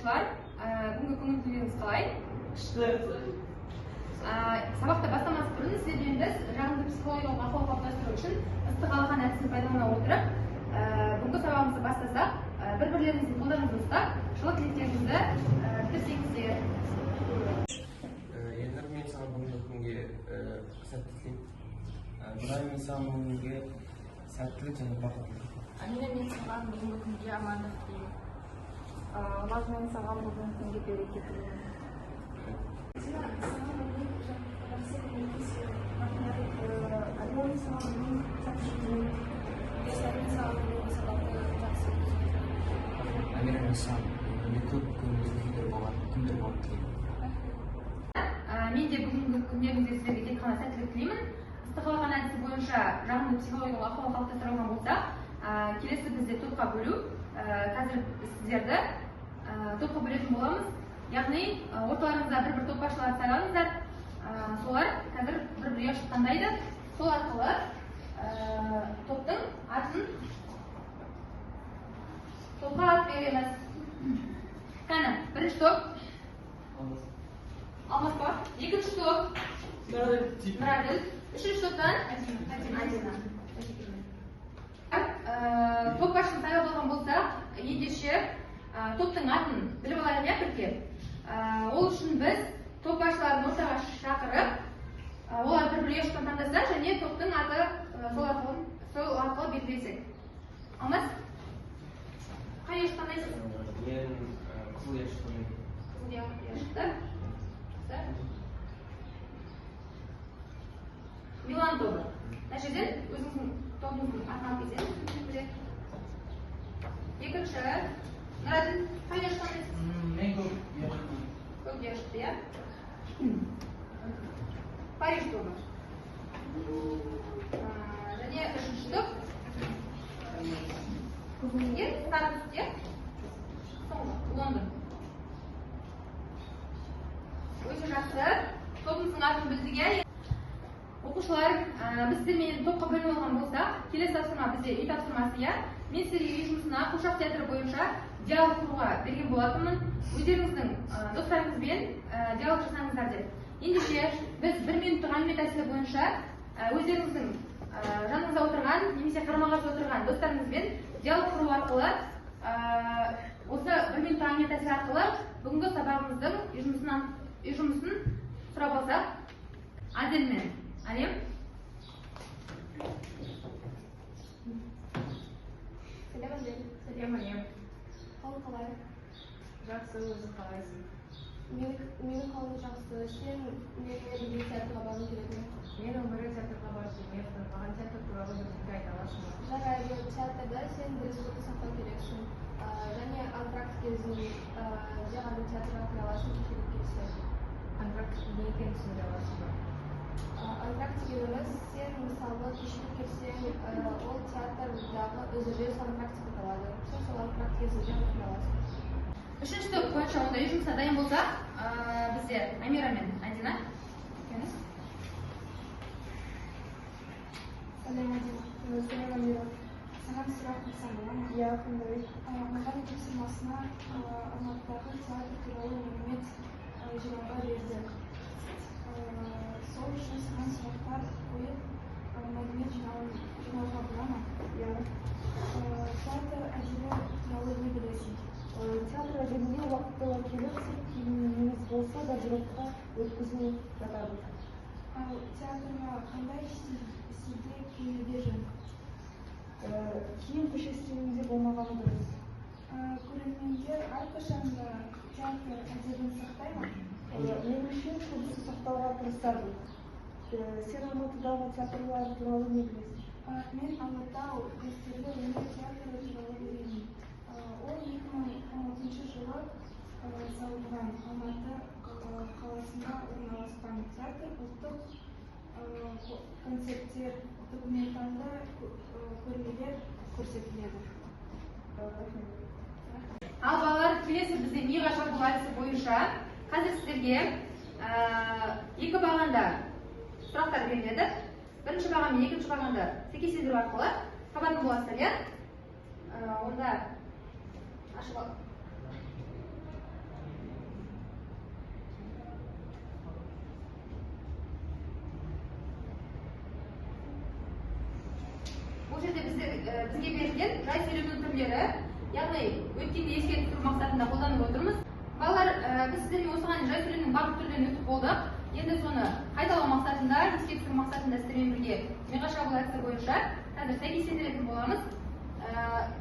Оқушылар, бүгінгі көңіл-күйіңіз қалай? Күшті. Сабақты бастамас бұрын сіздермен біз жағымды психологиялық ахуал қалыптастыру үшін ыстық алақан әдісін пайдалана отырып, бүгінгі сабағымызды бастасақ, бір-бірлеріңізді қолдарыңызды ұстап, жылы тілектеріңізді білдірсеңіздер. Елнұр, мен саған бүгінгі күнге сәттілік тілеймін. Нұрай, мен саған бүгінгі күнге сәттілік және бақыт тілеймін. Амина, мен саған бүгінгі күнге амандық тілеймін. Алмаз, мен саған бүгінгі күнге береке тілеймін. Амира, мен саған бүгінгі көп көңілді күндер болған күндер болып тілеймін. Мен де бүгінгі күндеріңізде сіздерге тек қана сәттілік тілеймін. Ыстық алақан әдісі бойынша жағымды психологиялық ахуал қалыптастыра алған болсақ, келесі бізде топқа бөлу. Қазір сіздерді топқа бөлетін боламыз. Яғни орталарыңызда бір-бір топбасшылар сайлаңыздар. Солар қазір бір-бірге шыққандайды. Сол арқылы топтың атын топқа ат береміз. Қане, бірінші топ Алмас бар. Екінші топ Нұраділ. Үшінші топтан Адина. Топ басшысын сайлап алған болсақ, ендеше топтың атын біліп алайық бірге. Ол үшін біз топ басшыларын ортаға шақырып, олар бір-бірге шыққан таңдаса, және топтың аты сол арқылы белгілесек. Алмас, қай еш таңдайсыз? Мен қызыл еш таңдаймын. Қызыл шықты. Милан тобы. Нәтижеден өзіңіздің тобыңыздың атын алып кетсеңіз. Екінші, Нұраділ, қай еш таңдайсыз? Мен көк шықты, иә? Париж тобы. Және үшінші топ. Неге? Старбусте. Лондон. Өте жақсы. Тобымыздың атын білдік, иә? Оқушылар, біз сіздермен топқа бөлініп алған болсақ, келесі тапсырма бізде үй тапсырмасы, иә? Мен сіздерге үй жұмысына қуыршақ театры бойынша диалог құруға берген болатынмын. Өздеріңіздің достарыңызбен диалог жасаңыздар деп. Ендеше біз 1 минуттық әңгіме тәсілі бойынша өздеріңіздің жаныңызда отырған немесе қарама-қарсы отырған достарыңызбен диалог құру арқылы, осы 1 минуттық әңгіме тәсілі арқылы бүгінгі сабағымыздың үй жұмысын сұрап алсақ, Аделмен. Әлем? Сәлем, Адель. Сәлем, Әлем. Қалың қалай? Жақсы, өзің қалайсың? Менің қалың жақсы. Сен менің театрға барғың келеді ме? Мен өмірі театрға барып жүрмеппін. Маған театр туралы бірдеңе айта аласың ба? Жарайды, театрда сен дрессурды сақтау керексің. Және антракт кезінде ғана театрға кіре аласың, кешігіп кетсе. Антракт не екенін түсіндіре аласың ба? Антракт дегеніміз, сен мысалы кешігіп кетсең, ол театрдағы үзіліс антракт деп аталады. Сен сол антракт кезінде кіре аласың. Үшінші топ бойынша онда үй жұмысына дайын болсақ, бізде Амира мен Адина. Сәлем, Адина. Сәлем, Амира. Саған сұрақ қойсам бола ма? Иә, қандай. Маған тапсырмасына Алматыдағы театр туралы мәлімет жинауға берді. Сол үшін саған сұрақтар қойып, мәлімет жинауға бола ма? Иә. Театр әдебі туралы не білесің? Театр әдебіне уақытылы келіп, сырт киіміңіз болса да жұртқа өткізу жатады. Ал театрға қандай стильде киінуге жөн? Киім көше стилінде болмағаны дұрыс. Көрермендер әрқашан да театр әдебін сақтай ма? Меніңше көбісі сақтауға тырысады. Сен Алматыдағы театрлар туралы не білесің? Мен Алатау дәстүрлі өнер театры туралы білемін. Ол 2016 жылы салынған Алматы қаласында орналасқан театр ұлттық концерттер, документалды көрмелер көрсетіледі. Ал балалар, келесі бізде миға шабуыл әдісі бойынша қазір сіздерге екі бағанда сұрақтар беріледі. Бірінші баған мен екінші бағанды сәйкестендіру арқылы табатын боласыздар, иә? Онда ашып ал. бізге берілген жай сөйлемнің түрлері, яғни өткенде еске түсіру мақсатында қолданып отырмыз. Балалар, біз сіздермен осыған жай сөйлемнің барлық түрлерін өтіп болдық. Енді соны қайталау мақсатында, еске түсіру мақсатында сіздермен бірге миға шабуыл әдісі бойынша қазір сәйкестендіретін боламыз.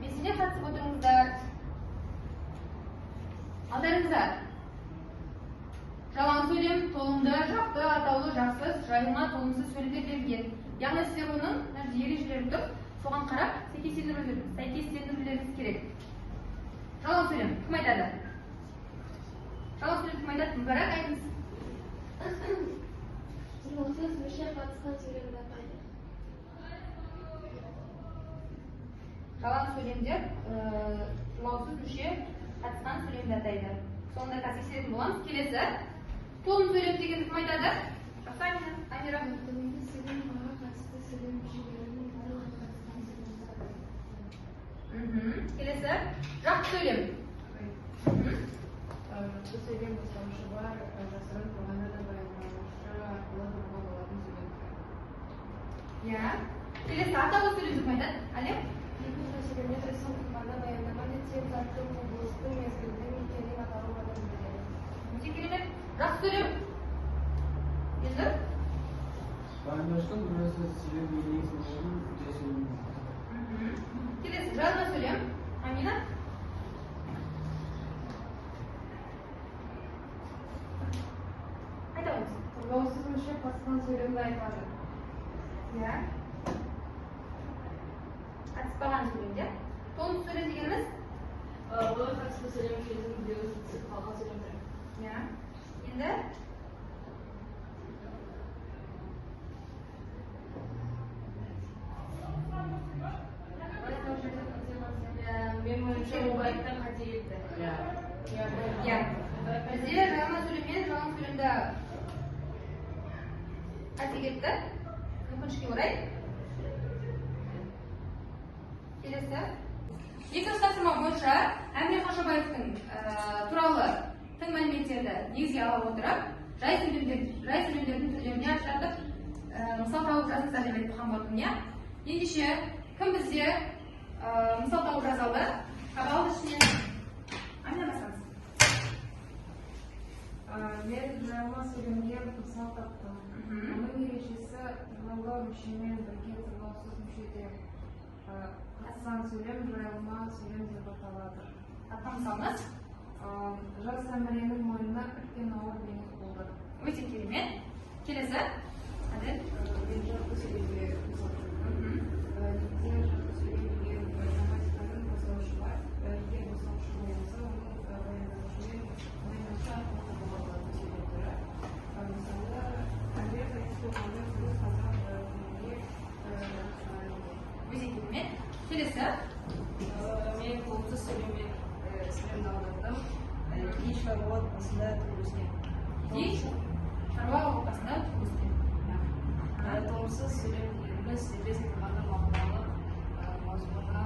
Белсене қатысып отырыңыздар. Алдарыңызда жалаң сөйлем, толымды, жақты, атаулы, жақсыз, жайылма, толымсыз сөйлемдер берілген. Яғни сіздер оның ережелері тұр, соған қарап сәйкестендірулеріңіз керек. Жалаң сөйлем кім айтады? Жалаң сөйлем кім айтады? Мүбәрак айтыңыз. Жылаусыз мүше қатысқан сөйлемді атайды. Жалаң сөйлемдер жылаусыз мүше қатысқан сөйлемді атайды. Соны да тексеретін боламыз. Келесі. Толым сөйлем дегенді кім айтады? Жақсы, Амира. Төменгі сөйлем баға қатысты сөйлем мүшелерінің барлығы қатысқан сөйлемді атайды. Келесі. Жақсы сөйлем. Жақсы сөйлем бастаушы бар, жасырын тұрғанда да баяндамашы арқылы бұруға болатын сөйлем. Иә. Келесі. Атаулы сөйлем кім айтады? Әлем? Екінші сөйлемде ресім тұрғанда баяндаманы тек заттың құбылыстың мезгілдің екенін атауы ғана білдіреді. Өте керемет. Жақсы сөйлем. Енді? Баяндаштың burası сөйлем белгілеген сөйлем жай сөйлем. Келесі. Жазма сөйлем. Амина? Айтамыз. Тұрлаусыз мүше қатысқан сөйлемді айтады. Иә. Қатыспаған сөйлемде. Толым сөйлем дегеніміз? Олар қатысты сөйлем мүшесінің біреуі түсіп қалған сөйлемдер. Иә. Енді? Мен ойымша ол байттан қате кетті. Иә. Бізде жалма сөйлем мен жалаң сөйлемді қате кетті. Өкінішке орай. Келесі. Екінші тапсырма бойынша Әміре Қашабаевтың туралы тың мәліметтерді негізге ала отырып, жай сөйлемдердің түрлеріне ажыратып, мысал тауып жазыңыздар деп айтқан болатынмын, иә? Ендеше кім бізде мысал тауып жазалды? Қабалды ішінен Амина бастаңыз. Мен жайылма сөйлемге мысал таптым. Оның ережесі жайлы мүшемен бірге тұрлаусыз мүшеде қатысқан сөйлем жайылма сөйлем деп аталады. Атқан мысалыңыз? Жас Әміренің мойнына үлкен ауыр бейнет болды. Өте керемет. Келесі. Әділ. Мен жақсы сөйлемге мысал таптым. Егер жақсы сөйлемге грамматиканың бастаушы бар, егер бастаушы болса, оның баяндамашымен баяндаушы арқылы болатын сөйлемдері. Мысалы, Әміре Қайтыстықлы сөз қазақ тілінде Өте керемет. Келесі. мен толымсыз сөйлеммен сөйлемді аудардым. Кей шаруа отбасында туып өскен. Кей шаруа отбасында туып өскен. Толымсыз сөйлем дегеніміз дербес тұрғанда мағыналы мазмұнға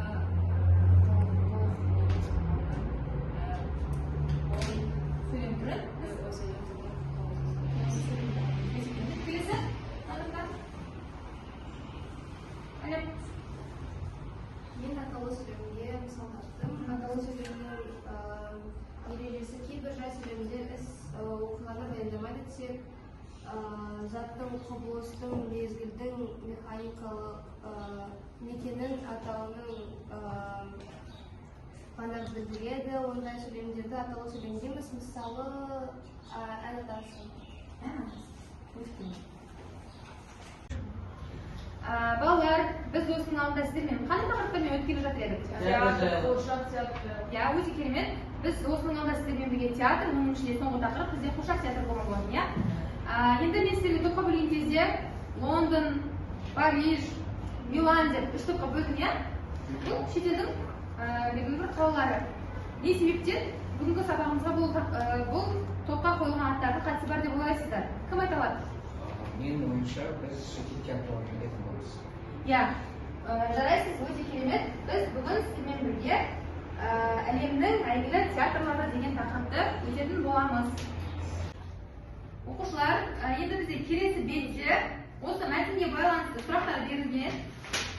Сөйлем түрі. Келесі. Әлем. Мен атаулы сөйлемге мысал таптым. Атаулы сөйлемнің ережесі кейбір жай сөйлемдер іс оқиғаны баяндамайды, тек заттың, құбылыстың, мезгілдің механикалық мекенін атауының ғана білдіреді. Ондай сөйлемдерді атаулы сөйлем дейміз. Мысалы, ән атасы. Балалар, біз осының алдында сіздермен қандай тақырыптармен өтіп келе жатыр едік? Қуыршақ театры. Иә, өте керемет. Біз осының алдында сіздермен бірге театр, оның ішінде соңғы тақырып бізде қуыршақ театр болған болатын, иә? Енді мен сіздерге топқа бөлген кезде Лондон, Париж, Милан деп үш топқа бөлдім, иә? Бұл шетелдің белгілі бір қалалары. Не себептен бүгінгі сабағымызға бұл топқа қойылған аттардың қатысы бар деп ойлайсыздар? Кім айта алады? Менің ойымша біз шетелге атауын білетін боламыз. Иә, жарайсыз, өте керемет. Біз бүгін сіздермен бірге әлемнің әйгілі театрлары деген тақырыпты өтетін боламыз. Оқушылар, енді бізде келесі бетте осы мәтінге байланысты сұрақтар берілген.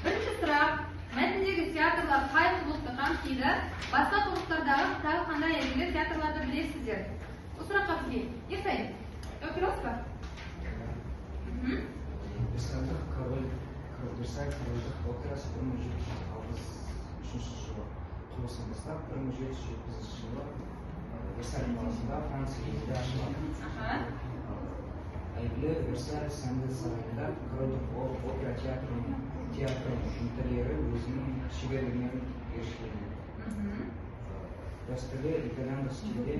Бірінші сұрақ, Мәтіндегі театрлар қай құбылысты қамтиды? Басқа құбылыстардағы тағы қандай әйгілі театрларды білесіздер? Бұл сұраққа бізге ертай жауап бере аласыз ба? Версальдық Версаль корольдік операсы 1763 жылы құрылысын бастап, 1770 жылы Версаль қаласында Франция елінде ашылған. Әйгілі Версаль сәнді сарайында корольдік опера театрының интерьері өзінің шеберлігімен ерекшеленген. Дәстүрлі итальяндық стильде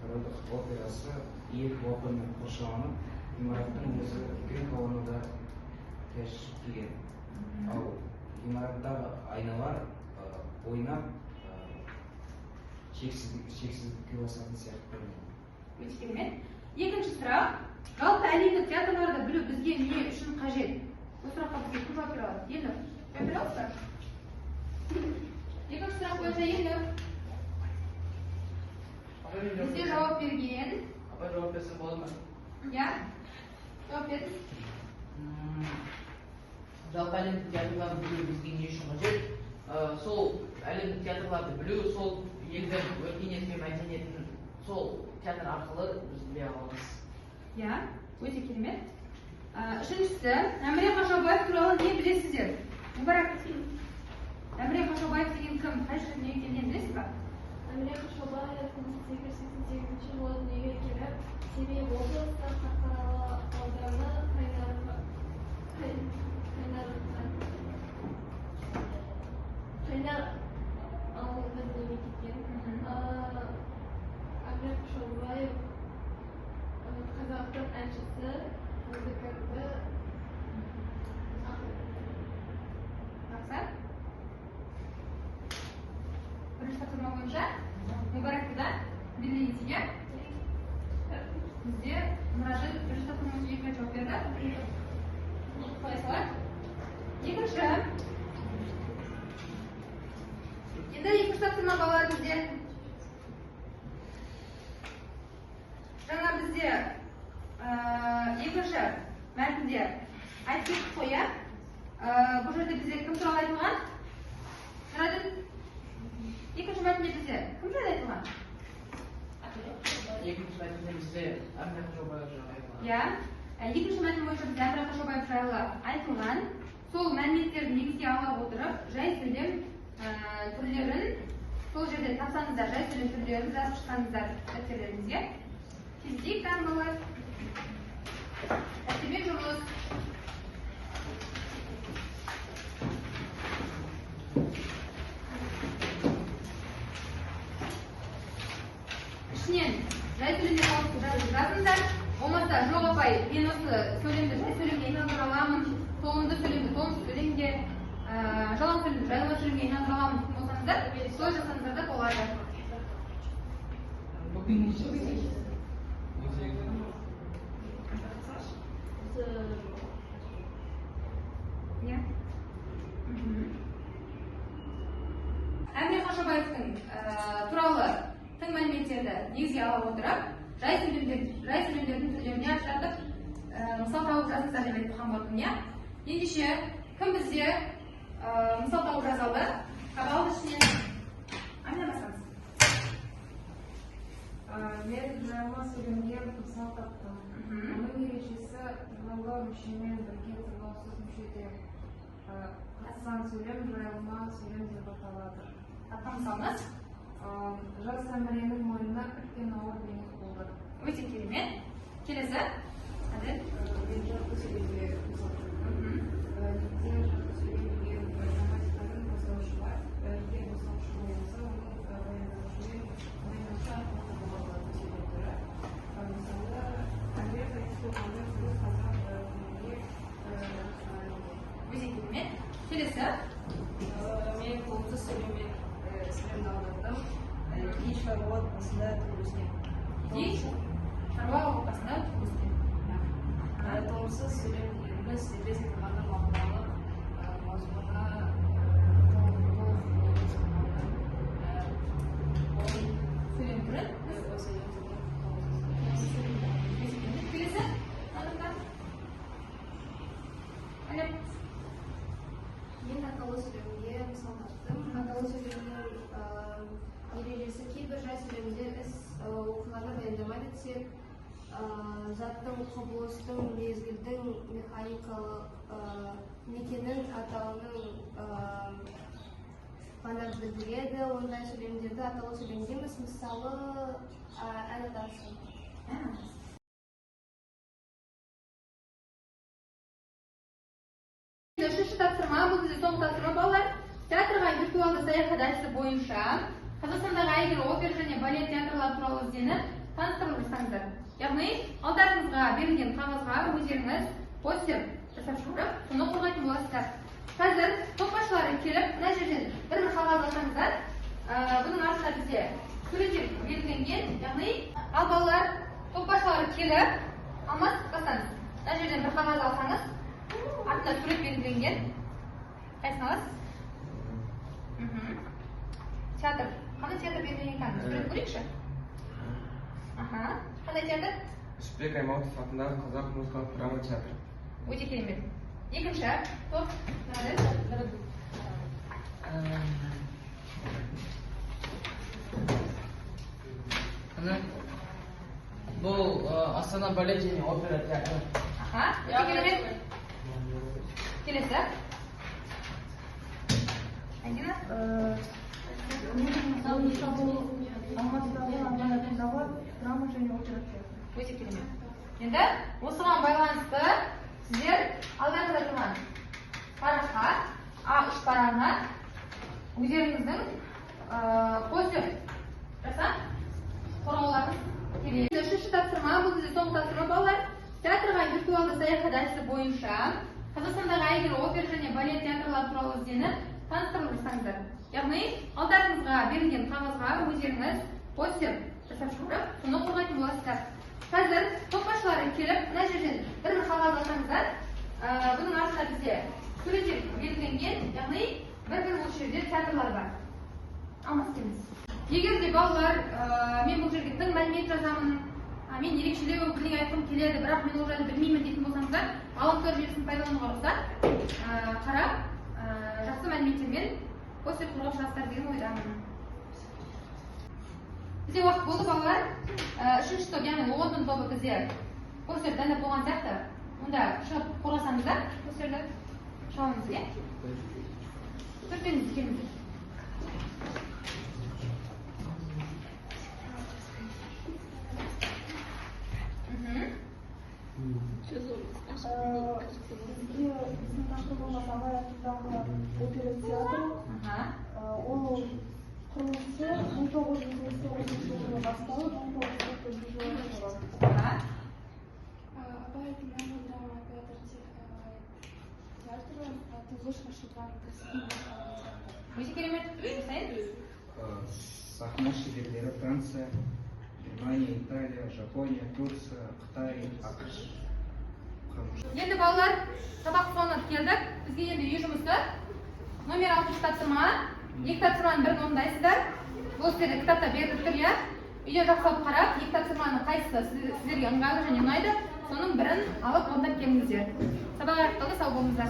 корольдік операсы екі балконмен қоршаланып, ғимараттың өзі грек ауаны да тәжіккеген. Ал ғимараттағы айналар ойнап шексіздікке басатын сияқты көрінеді. Өте керемет. Екінші сұрақ, жалпы әлемдік театрларды білу бізге не үшін қажет? Бұл сұраққа бізге кім жауап бере алады? Елнұр, жауап бере аласыз ба? Екінші сұрақ бойынша Елнұр. Бізде жауап берген. Апай жауап берсе болады ма? Я? Жауап беріңіз. Жалпы әлемдік театрларды білу бізге не үшін қажет? Сол әлемдік театрларды білу, сол елдің өркениеті мен мәдениетін сол театр арқылы біз біле аламыз. Я, өте керемет. Үшіншісі, Әміре Қашаубаев туралы не білесіздер? Мұбарак, Әміре Қашаубаев деген кім? Қай жерден екенін білесіз ба? Әміре Қашаубаев 1888 жылы дүниеге келіп, Семей облысы Қарқаралы ауданы Қайнар ауылында дүниеге келген. Әміре Қашаубаев қазақтың әншісі, музыканты. Жақсы. Бірінші тапсырма бойынша Мұбаракта білдіңіз, иә? Бізде Мұражай бірінші тапсырма бойынша екінші жауап берді. Қалай салар? Екінші. Енді екінші тапсырма балалар бізде. Жаңа бізде екінші мәтінде айтып кеттік қой, иә? Бұл жерде бізде кім туралы айтылған? Сұрадым. Екінші мәтінде бізде кім жайлы айтылған? Екінші мәтінде бізде Әміре Қашаубаев жайлы айтылған. Иә. Екінші мәтін бойынша бізде Әміре Қашаубаев жайлы айтылған. Сол мәліметтерді негізге ала отырып, жай сөйлем түрлерін сол жерде тапсаңыздар, жай сөйлем түрлерін жазып шыққаныздар дәптерлеріңізге. Кездейік танымалар. Әсебек жұмыс. Ішінен жай сөйлемде жазыңдар. Болмаса, жоқ апай, мен осы сөйлемді жай сөйлемге айналдыра аламын, толымды сөйлемді толымсыз сөйлемге, жалаң сөйлемді жайлы сөйлемге айналдыра аламын болсаңыздар, солай жасаңыздар да болады. Әміре Қашаубаевтың туралы тың мәліметтерді негізге ала отырып, жай сөйлемдердің түрлеріне ажыратып, мысал тауып жазыңыздар деп айтқан болдым, иә? Ендеше, кім бізде мысал тауып жазалды? Қабалды ішінен Амина басамыз. Мен жайлы сөйлемге мысал таптым. Оның ережесі жайлы мүшемен бірге тыңдаусыз мүшеде қатысқан сөйлем жайылма сөйлем деп аталады. Тапқан мысалыңыз? Жас Әміренің мойнына үлкен ауыр бейнет болды. Өте керемет. Келесі. Әділ. Мен жалпы сөйлемге мысал таптым. Лидия жалпы сөйлемге грамматиканың бастаушы бар. Егер бастаушы болса, оның баяндалушымен баяндаушы арқылы болады сөйлемдері. Мысалы, Әміре Қайтысқанның сөз қазақ тілінде Өте керемет. Келесі. Мен қолымды сөйлеммен сөйлемді аудардым. Кей шаруа отбасында туылған. Кей шаруа отбасында туылған. Толымсыз сөйлем дегеніміз дербес айтылғанда мағыналы мазмұнға Сөйлем түрі. Келесі. Әне. Мен жай сөйлемдер іс оқиғаны баяндамайды, тек заттың, құбылыстың, мезгілдің механикалық мекеннің атауының ғана білдіреді. Ондай сөйлемдерді атаулы сөйлем дейміз. Мысалы, ән атасы. Үшінші тапсырма, бұл бізде соңғы тапсырма балалар. Театрға виртуалды саяхат әдісі бойынша Қазақстандағы әйгілі опера және балет театрлары туралы ізденіп, таныстырылып жасаңыздар. Яғни, алдарыңызға берілген қағазға өздеріңіз постер жасап шығарып, соны қорғайтын боласыздар. Қазір топбасшылары келіп, мына жерден бір қағаз алсаңыздар, бұның артында бізде суреттер белгіленген. Яғни, ал балалар топбасшылары келіп, алмас қасаңыз. Мына жерден бір қағаз алсаңыз, артында сурет белгіленген. Қайсыны аласыз? Театр. Қандай театр белгіленген екен? Сурет көрейікші? Қандай театр? Жүсіпбек Аймауытов атындағы қазақ музыкалық драма театры. Өте керемет. Екінші топ. Бұл Астана балет және опера театры. Өте керемет. Келесі. Ангина? Алматыдағы Аңғар атындағы драма және опера театры. Өте керемет. Енді осыған байланысты сіздер алдарыңызда тұрған параққа, А3 парағына өздеріңіздің постер жасап қорғауларыңыз керек. Үшінші тапсырма, бұл бізде соңғы тапсырма балалар. Театрға виртуалды саяхат әдісі бойынша Қазақстандағы әйгілі опера және балет театрлары туралы ізденіп, таныстырылып жасаңыздар. Яғни, алдарыңызға берілген қағазға өздеріңіз постер жасап шығарып, соны қорғайтын боласыздар. Қазір топбасшылары келіп, мына жерден бір қағаз алсаңыздар, бұның артында бізде суреттер белгіленген, яғни бір-бір осы жерде театрлар бар. Алмас келіңіз. Егер де балалар, мен бұл жерге тың мәлімет жазамын, мен ерекшелеу біле айтқым келеді, бірақ мен ол жайлы білмеймін дейтін болсаңыздар, ғаламтор желісін пайдалануға рұқсат, қарап, жақсы мәліметтермен постер қорғап шығасыздар деген ойдамын. Бізде уақыт болды балалар. Үшінші топ, яғни Лондон тобы бізде постер дайындап болған сияқты. Онда шығып қорғасаңыздар, постерді шығамыз, иә? Төртпеңіз келіңіздер. Біздің тақырыбымыз Абай атындағы опера театры. Ол құрылысы 1929 жылы басталып, 1940 жылы аяқталған. Абай атындағы драма театры тұңғыш ашылған кәсіби Өте керемет. Сахна шеберлері Франция, Германия, Италия, Жапония, Турция, Қытай, ақш. Енді балалар, сабақ соңына келдік. Бізге енді үй жұмысы. Номер 6 тапсырма. 2 тапсырманың бірін орындайсыздар. Бұл сіздерде кітапта беріліп тұр, иә? Үйде жақсылап қарап, 2 тапсырманың қайсысы сіздерге ыңғайлы және ұнайды, соның бірін алып орындап келіңіздер. Сабақ аяқталды, сау болыңыздар.